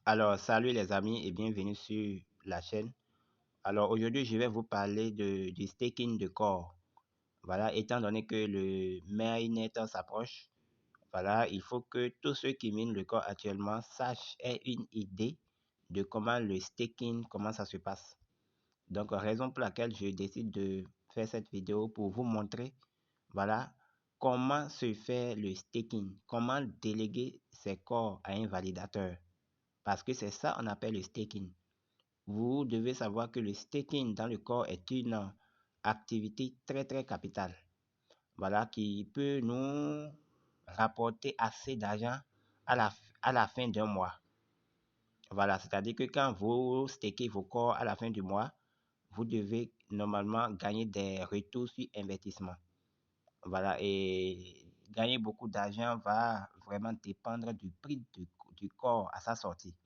Alors, salut les amis et bienvenue sur la chaîne. Alors, aujourd'hui, je vais vous parler du staking de corps. Voilà, étant donné que le mainnet s'approche, voilà, il faut que tous ceux qui minent le corps actuellement sachent, aient une idée de comment le staking, comment ça se passe. Donc, raison pour laquelle je décide de faire cette vidéo pour vous montrer, voilà, comment se fait le staking, comment déléguer ses corps à un validateur. Parce que c'est ça on appelle le staking. Vous devez savoir que le staking dans le corps est une activité très capitale. Voilà, qui peut nous rapporter assez d'argent à la fin d'un mois. Voilà, c'est-à-dire que quand vous stakez vos corps à la fin du mois, vous devez normalement gagner des retours sur investissement. Voilà, et gagner beaucoup d'argent va vraiment dépendre du prix du corps à sa sortie.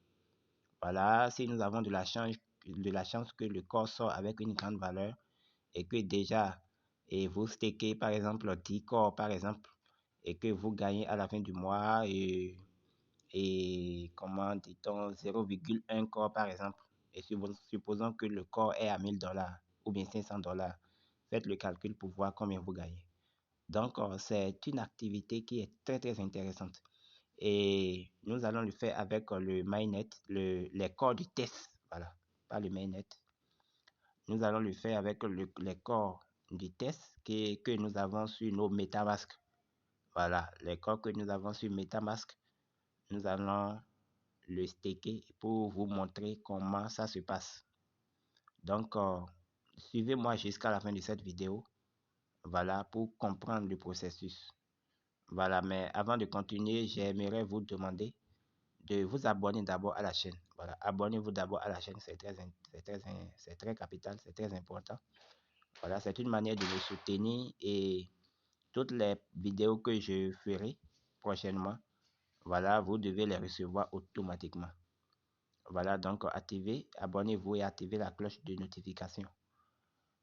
Voilà, si nous avons de la chance que le corps sort avec une grande valeur et que déjà, et vous stakez par exemple 10 corps par exemple, et que vous gagnez à la fin du mois et comment dit-on 0,1 corps par exemple, et supposons que le corps est à 1000 $ ou bien 500 $, faites le calcul pour voir combien vous gagnez. Donc, c'est une activité qui est très intéressante. Et nous allons le faire avec le mainnet, les corps du test. Voilà, pas le mainnet. Nous allons le faire avec les corps du test que nous avons sur nos MetaMask. Voilà, les corps que nous avons sur MetaMask. Nous allons le staker pour vous montrer comment ça se passe. Donc, suivez-moi jusqu'à la fin de cette vidéo. Voilà, pour comprendre le processus. Voilà, mais avant de continuer, j'aimerais vous demander de vous abonner d'abord à la chaîne. Voilà, abonnez-vous d'abord à la chaîne, c'est très capital, c'est très important. Voilà, c'est une manière de me soutenir et toutes les vidéos que je ferai prochainement, voilà, vous devez les recevoir automatiquement. Voilà, donc abonnez-vous et activez la cloche de notification.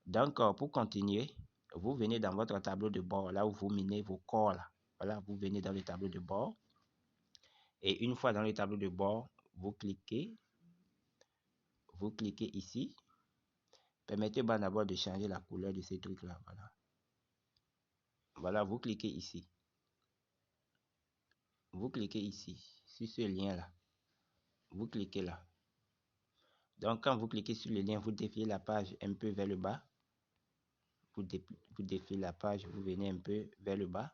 Donc, pour continuer, vous venez dans votre tableau de bord, là où vous minez vos corps là. Voilà, vous venez dans le tableau de bord. Et une fois dans le tableau de bord, vous cliquez ici. Permettez-moi d'abord de changer la couleur de ces trucs là. Voilà. Voilà, vous cliquez ici. Vous cliquez ici, sur ce lien là. Vous cliquez là. Donc, quand vous cliquez sur le lien, vous défiez la page un peu vers le bas. Vous défiez la page, vous venez un peu vers le bas.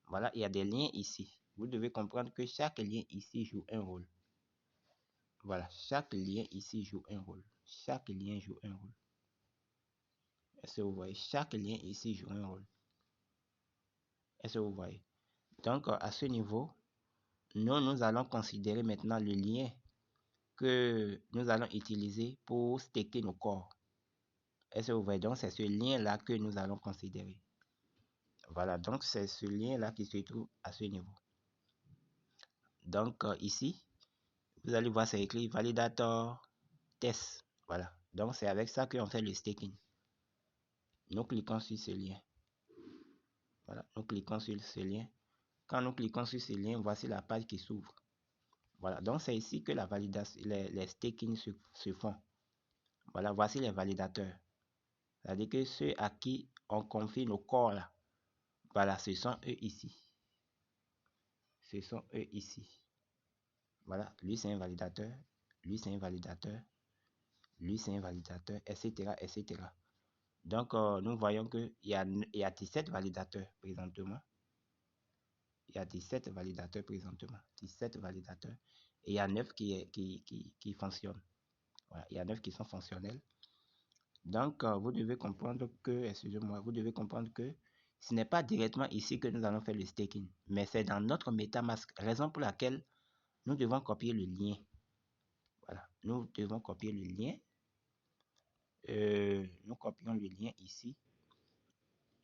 Voilà, il y a des liens ici. Vous devez comprendre que chaque lien ici joue un rôle. Voilà, chaque lien ici joue un rôle. Chaque lien joue un rôle. Est-ce que vous voyez? Chaque lien ici joue un rôle. Est-ce que vous voyez? Donc, à ce niveau, nous allons considérer maintenant le lien que nous allons utiliser pour staker nos corps. Est-ce que vous voyez? Donc, c'est ce lien-là que nous allons considérer. Voilà, donc c'est ce lien-là qui se trouve à ce niveau. Donc, ici, vous allez voir, c'est écrit validator test. Voilà, donc c'est avec ça qu'on fait le staking. Nous cliquons sur ce lien. Voilà, nous cliquons sur ce lien. Quand nous cliquons sur ce lien, voici la page qui s'ouvre. Voilà, donc c'est ici que la validation, les stakings se font. Voilà, voici les validateurs. C'est-à-dire que ceux à qui on confie nos corps là, voilà, ce sont eux ici. Ce sont eux ici. Voilà, lui c'est un validateur, lui c'est un validateur, lui c'est un validateur, etc. Donc, nous voyons qu'il y a 17 validateurs présentement. Il y a 17 validateurs présentement. 17 validateurs. Et il y a 9 qui fonctionnent. Voilà, il y a 9 qui sont fonctionnels. Donc, vous devez comprendre que, excusez-moi, vous devez comprendre que ce n'est pas directement ici que nous allons faire le staking, mais c'est dans notre MetaMask, raison pour laquelle nous devons copier le lien. Voilà, nous devons copier le lien. Nous copions le lien ici.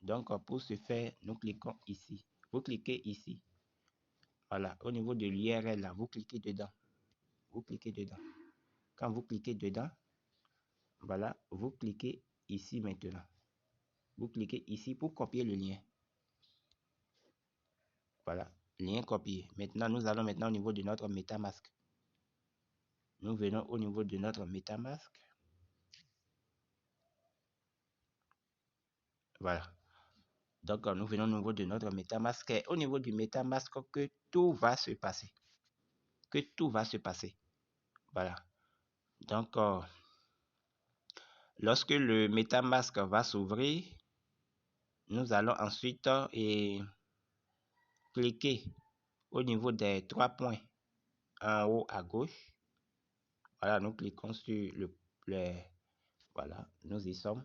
Donc, pour ce faire, nous cliquons ici. Vous cliquez ici. Voilà, au niveau de l'URL, là, vous cliquez dedans. Vous cliquez dedans. Quand vous cliquez dedans, voilà, vous cliquez ici maintenant. Vous cliquez ici pour copier le lien. Voilà, lien copié. Maintenant, nous allons au niveau de notre MetaMask. Nous venons au niveau de notre MetaMask. Voilà. Donc, nous venons au niveau de notre MetaMask. Et au niveau du MetaMask, que tout va se passer. Que tout va se passer. Voilà. Donc, lorsque le MetaMask va s'ouvrir, nous allons ensuite cliquer au niveau des 3 points en haut à gauche. Voilà, nous cliquons sur voilà, nous y sommes.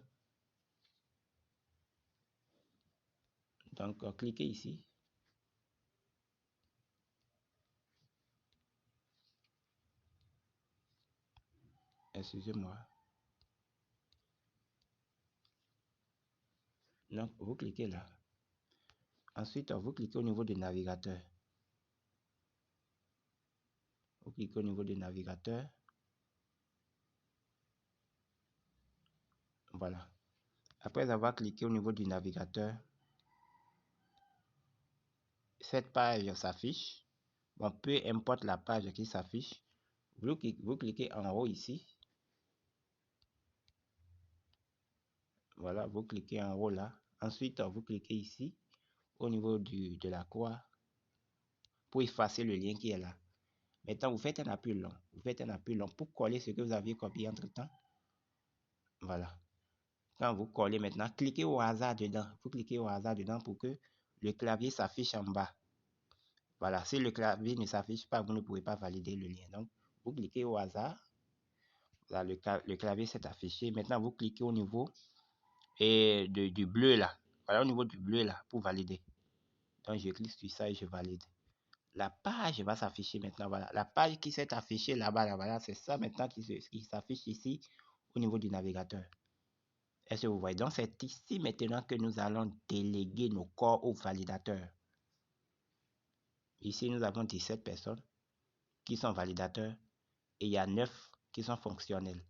Donc, cliquez ici. Excusez-moi. Donc, vous cliquez là. Ensuite, vous cliquez au niveau du navigateur. Vous cliquez au niveau du navigateur. Voilà. Après avoir cliqué au niveau du navigateur, cette page s'affiche. Bon, peu importe la page qui s'affiche, vous cliquez en haut ici. Voilà, vous cliquez en haut là. Ensuite, vous cliquez ici au niveau de la croix pour effacer le lien qui est là. Maintenant, vous faites un appui long. Vous faites un appui long pour coller ce que vous aviez copié entre-temps. Voilà. Quand vous collez maintenant, cliquez au hasard dedans. Vous cliquez au hasard dedans pour que le clavier s'affiche en bas. Voilà. Si le clavier ne s'affiche pas, vous ne pouvez pas valider le lien. Donc, vous cliquez au hasard. Là, le clavier s'est affiché. Maintenant, vous cliquez au niveau du bleu là. Voilà, au niveau du bleu là pour valider. Donc, je clique sur ça et je valide. La page va s'afficher maintenant. Voilà. La page qui s'est affichée là-bas, là, voilà, c'est ça maintenant qui s'affiche ici au niveau du navigateur. Est-ce que vous voyez? Donc, c'est ici maintenant que nous allons déléguer nos corps aux validateurs. Ici, nous avons 17 personnes qui sont validateurs et il y a 9 qui sont fonctionnels.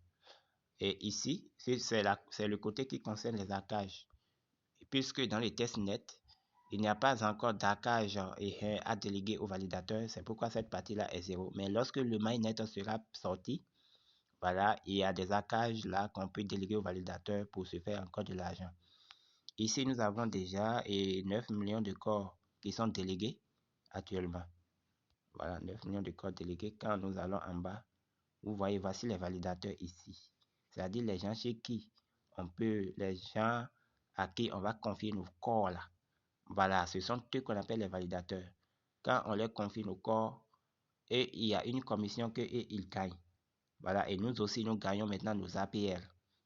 Et ici, c'est le côté qui concerne les arcages. Puisque dans les tests nets, il n'y a pas encore d'arcage à déléguer aux validateurs. C'est pourquoi cette partie-là est 0. Mais lorsque le mainnet sera sorti, voilà, il y a des arcages là qu'on peut déléguer aux validateurs pour se faire encore de l'argent. Ici, nous avons déjà 9 millions de corps qui sont délégués actuellement. Voilà, 9 millions de corps délégués. Quand nous allons en bas, vous voyez, voici les validateurs ici. C'est-à-dire les gens chez qui les gens à qui on va confier nos corps là. Voilà, ce sont eux qu'on appelle les validateurs. Quand on leur confie nos corps, et il y a une commission qu'ils gagnent. Voilà, et nous aussi, nous gagnons maintenant nos APR.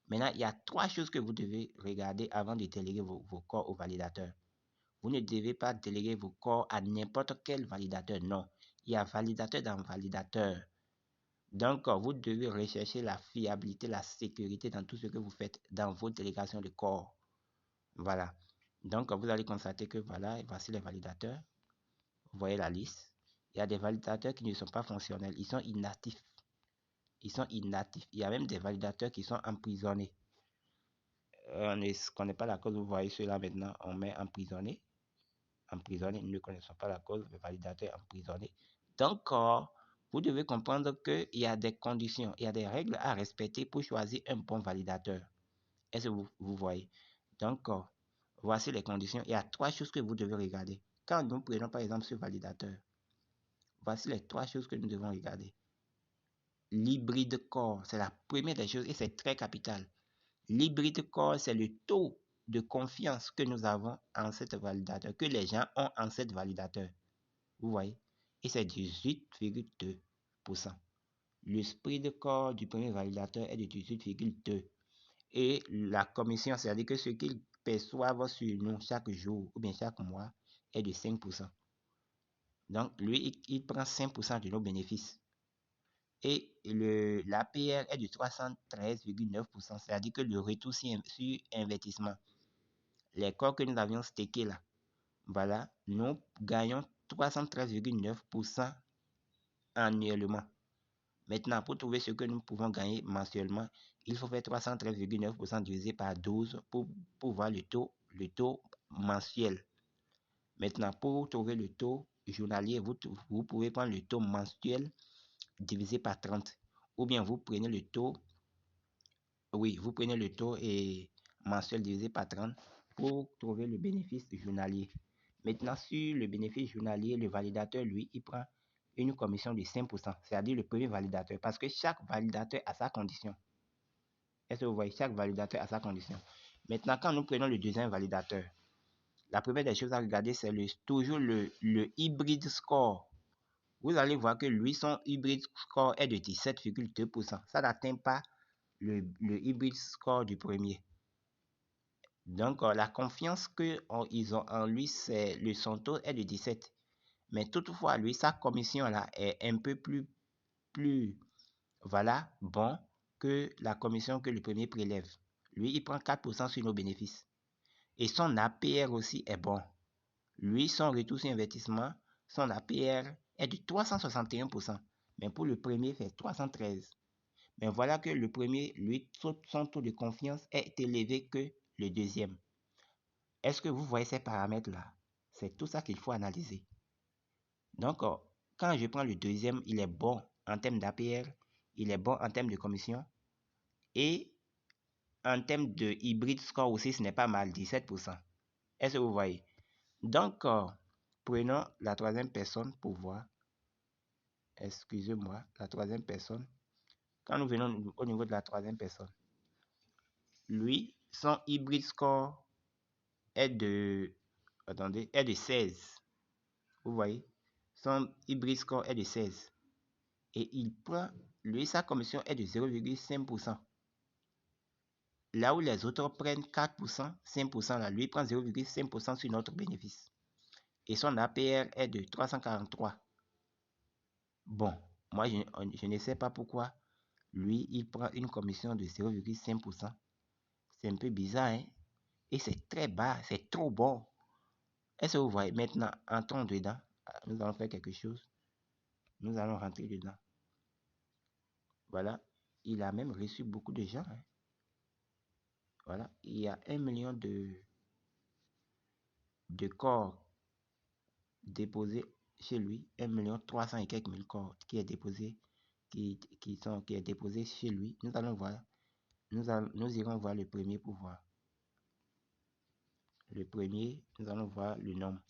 Maintenant, il y a 3 choses que vous devez regarder avant de déléguer vos corps aux validateurs. Vous ne devez pas déléguer vos corps à n'importe quel validateur. Non, il y a validateur dans validateur. Donc, vous devez rechercher la fiabilité, la sécurité dans tout ce que vous faites dans vos délégations de corps. Voilà. Donc, vous allez constater que voilà, voici les validateurs. Vous voyez la liste. Il y a des validateurs qui ne sont pas fonctionnels. Ils sont inactifs. Ils sont inactifs. Il y a même des validateurs qui sont emprisonnés. On ne connaît pas la cause. Vous voyez ceux-là maintenant. On met emprisonné. Emprisonné. Nous ne connaissons pas la cause. Le validateur emprisonné. Donc, vous devez comprendre qu'il y a des conditions. Il y a des règles à respecter pour choisir un bon validateur. Est-ce que vous voyez? Donc, voici les conditions. Il y a 3 choses que vous devez regarder. Quand nous prenons par exemple ce validateur, voici les 3 choses que nous devons regarder. L'hybride core, c'est la première des choses et c'est très capital. L'hybride core, c'est le taux de confiance que nous avons en cet validateur, que les gens ont en cet validateur. Vous voyez? Et c'est 18,2%. Le spread core du premier validateur est de 18,2%. Et la commission, c'est-à-dire que ce qu'ils perçoivent sur nous chaque jour ou bien chaque mois est de 5%. Donc, lui, il prend 5% de nos bénéfices. Et l'APR est de 313,9%, c'est-à-dire que le retour sur investissement, les corps que nous avions stakés là, voilà, nous gagnons 313,9% annuellement. Maintenant, pour trouver ce que nous pouvons gagner mensuellement, il faut faire 313,9% divisé par 12 pour voir le taux mensuel. Maintenant, pour trouver le taux journalier, vous pouvez prendre le taux mensuel divisé par 30. ou bien vous prenez le taux, oui, vous prenez le taux et mensuel divisé par 30 pour trouver le bénéfice journalier. Maintenant, sur le bénéfice journalier, le validateur, lui, il prend une commission de 5%, c'est-à-dire le premier validateur, parce que chaque validateur a sa condition. Est-ce que vous voyez, chaque validateur a sa condition. Maintenant, quand nous prenons le deuxième validateur, la première des choses à regarder, c'est toujours le hybrid score. Vous allez voir que lui, son hybrid score est de 17,2%. Ça n'atteint pas le hybrid score du premier. Donc, la confiance qu'ils ont en lui, son taux est de 17. Mais toutefois, lui, sa commission là est un peu plus voilà, bon que la commission que le premier prélève. Lui, il prend 4% sur nos bénéfices. Et son APR aussi est bon. Lui, son retour sur investissement, son APR est de 361%. Mais pour le premier, c'est 313. Mais voilà que le premier, lui, son taux de confiance est élevé que le deuxième. Est-ce que vous voyez ces paramètres-là? C'est tout ça qu'il faut analyser. Donc, quand je prends le deuxième, il est bon en termes d'APR, il est bon en termes de commission. Et en termes de hybride score aussi, ce n'est pas mal, 17%. Est-ce que vous voyez? Donc, prenons la troisième personne pour voir. Excusez-moi, la troisième personne. Quand nous venons au niveau de la troisième personne, lui, son hybride score est de, attendez, est de 16. Vous voyez? Son hybride score est de 16. Et il prend, lui, sa commission est de 0,5%. Là où les autres prennent 4%, 5%, là, lui prend 0,5% sur notre bénéfice. Et son APR est de 343. Bon, moi, je ne sais pas pourquoi. Lui, il prend une commission de 0,5%. C'est un peu bizarre, hein? Et c'est très bas, c'est trop bon. Est-ce que vous voyez? Maintenant, entrons dedans. Nous allons faire quelque chose. Nous allons rentrer dedans. Voilà. Il a même reçu beaucoup de gens, hein? Voilà. Il y a 1 million de corps déposés chez lui. 1,3 million et quelques mille corps qui est déposé, qui est déposé chez lui. Nous allons voir. Nous irons voir le premier pour voir. Le premier, nous allons voir le nombre.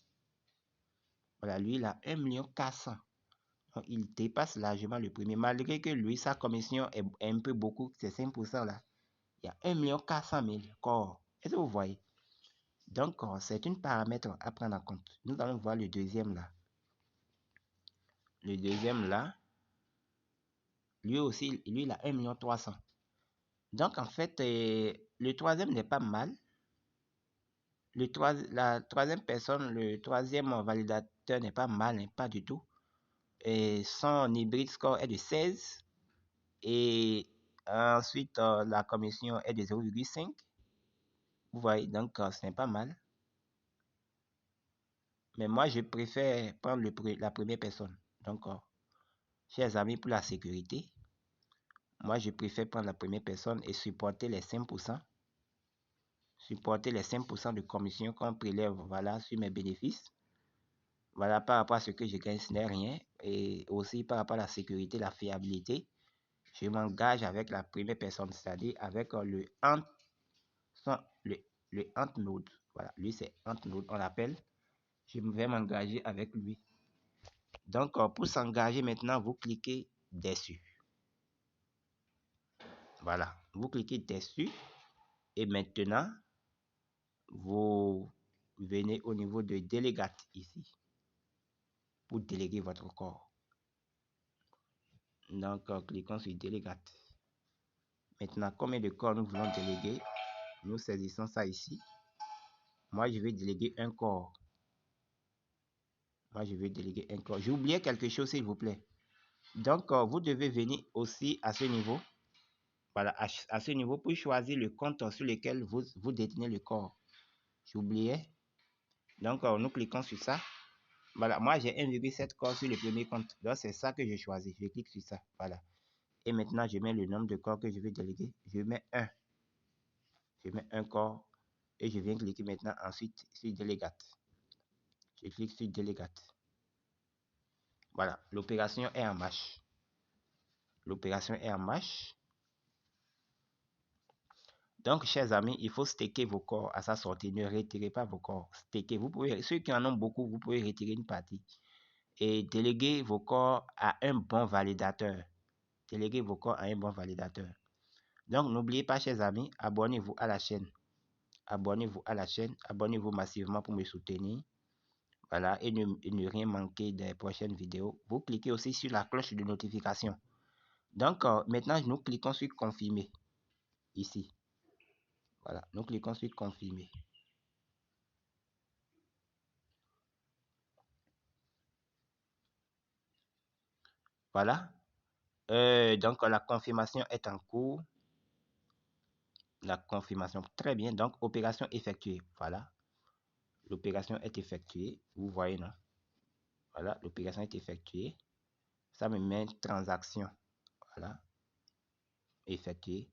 Voilà, lui, il a 1,4 million. Donc, il dépasse largement le premier. Malgré que lui, sa commission est un peu beaucoup, c'est 5% là. Il y a 1,4 million corps. Est-ce que vous voyez? Donc, c'est un paramètre à prendre en compte. Nous allons voir le deuxième là. Le deuxième là, lui aussi, lui, il a 1,3 million. Donc, en fait, le troisième n'est pas mal. La troisième personne, le troisième validateur n'est pas mal, hein, pas du tout. Et son hybride score est de 16. Et ensuite, la commission est de 0,5. Vous voyez, donc ce n'est pas mal. Mais moi, je préfère prendre la première personne. Donc, chers amis, pour la sécurité, moi, je préfère prendre la première personne et supporter les 5%. Supporter les 5% de commission qu'on prélève, voilà, sur mes bénéfices. Voilà, par rapport à ce que je gagne, ce n'est rien. Et aussi par rapport à la sécurité, la fiabilité, je m'engage avec la première personne, c'est-à-dire avec le node. Voilà, lui c'est node, on l'appelle. Je vais m'engager avec lui. Donc, pour s'engager maintenant, vous cliquez dessus. Voilà, vous cliquez dessus. Et maintenant, vous venez au niveau de délégate ici. Pour déléguer votre corps. Donc, cliquons sur délégate. Maintenant, combien de corps nous voulons déléguer? Nous saisissons ça ici. Moi, je vais déléguer un corps. Moi, je vais déléguer un corps. J'ai oublié quelque chose, s'il vous plaît. Donc, vous devez venir aussi à ce niveau. Voilà, à ce niveau pour choisir le compte sur lequel vous détenez le corps. J'oubliais. Donc, nous cliquons sur ça. Voilà, moi, j'ai 1,7 corps sur le premier compte. Donc, c'est ça que j'ai choisi. Je clique sur ça. Voilà. Et maintenant, je mets le nombre de corps que je vais déléguer. Je mets 1. Je mets un corps. Et je viens cliquer maintenant ensuite sur délégate. Je clique sur délégate. Voilà, l'opération est en marche. L'opération est en marche. Donc, chers amis, il faut staker vos corps à sa sortie. Ne retirez pas vos corps. Staker. Vous pouvez, ceux qui en ont beaucoup, vous pouvez retirer une partie. Et déléguer vos corps à un bon validateur. Déléguez vos corps à un bon validateur. Donc, n'oubliez pas, chers amis, abonnez-vous à la chaîne. Abonnez-vous à la chaîne. Abonnez-vous massivement pour me soutenir. Voilà. Et ne rien manquer des prochaines vidéos. Vous cliquez aussi sur la cloche de notification. Donc, maintenant, nous cliquons sur confirmer. Ici. Voilà. Nous cliquons sur confirmer. Voilà. Donc, la confirmation est en cours. La confirmation, très bien. Donc, opération effectuée. Voilà. L'opération est effectuée. Vous voyez, non? Voilà, l'opération est effectuée. Ça me met transaction. Voilà. Effectuée.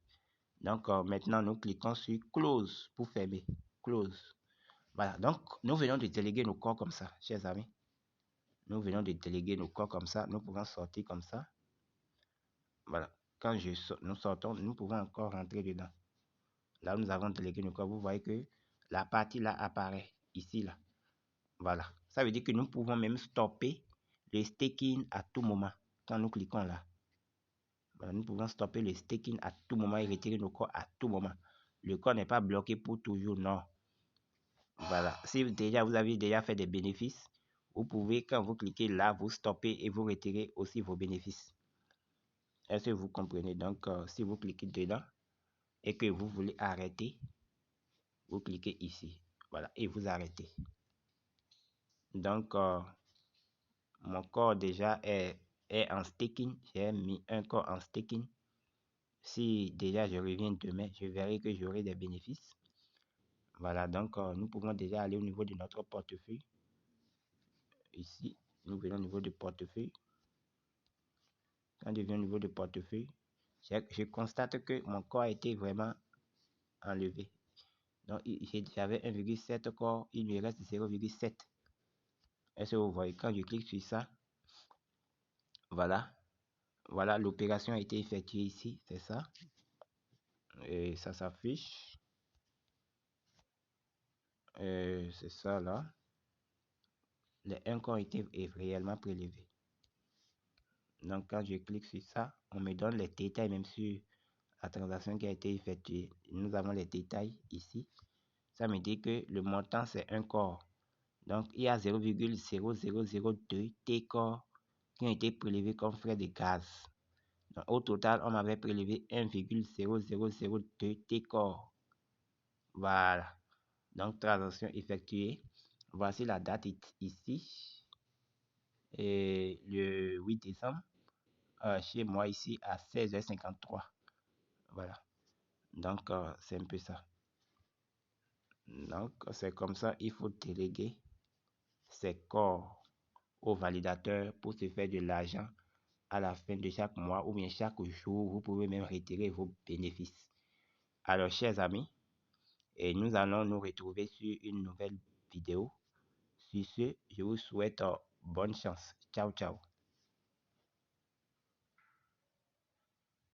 Donc, maintenant, nous cliquons sur close pour fermer. Close. Voilà. Donc, nous venons de déléguer nos corps comme ça, chers amis. Nous venons de déléguer nos corps comme ça. Nous pouvons sortir comme ça. Voilà. Quand nous sortons, nous pouvons encore rentrer dedans. Là, nous avons délégué nos corps. Vous voyez que la partie là apparaît ici, là. Voilà. Ça veut dire que nous pouvons même stopper le staking à tout moment. Quand nous cliquons là. Voilà, nous pouvons stopper le staking à tout moment et retirer nos corps à tout moment. Le corps n'est pas bloqué pour toujours, non. Voilà. Si déjà vous avez déjà fait des bénéfices, vous pouvez, quand vous cliquez là, vous stoppez et vous retirez aussi vos bénéfices. Est-ce que vous comprenez? Donc, si vous cliquez dedans et que vous voulez arrêter, vous cliquez ici. Voilà. Et vous arrêtez. Donc, mon corps déjà est en staking. J'ai mis un corps en staking. Si déjà je reviens demain, je verrai que j'aurai des bénéfices. Voilà, donc nous pouvons déjà aller au niveau de notre portefeuille. Ici, nous venons au niveau du portefeuille. Quand je viens au niveau du portefeuille, je constate que mon corps a été vraiment enlevé. Donc, j'avais 1,7 corps, il me reste 0,7. Est-ce que vous voyez? Quand je clique sur ça, voilà. Voilà, l'opération a été effectuée ici, c'est ça. Et ça s'affiche. C'est ça là. Les 1 corps été réellement prélevé. Donc, quand je clique sur ça, on me donne les détails même sur la transaction qui a été effectuée. Nous avons les détails ici. Ça me dit que le montant, c'est 1 corps. Donc, il y a 0,0002 T corps qui ont été prélevés comme frais de gaz. Donc, au total, on m'avait prélevé 1,0002 T corps. Voilà. Donc, transaction effectuée. Voici la date ici. Et le 8 décembre. Chez moi ici à 16h53. Voilà. Donc, c'est un peu ça. Donc, c'est comme ça, il faut déléguer ses corps au validateur pour se faire de l'argent à la fin de chaque mois ou bien chaque jour. Vous pouvez même retirer vos bénéfices. Alors, chers amis, et nous allons nous retrouver sur une nouvelle vidéo. Sur ce, je vous souhaite bonne chance. Ciao, ciao.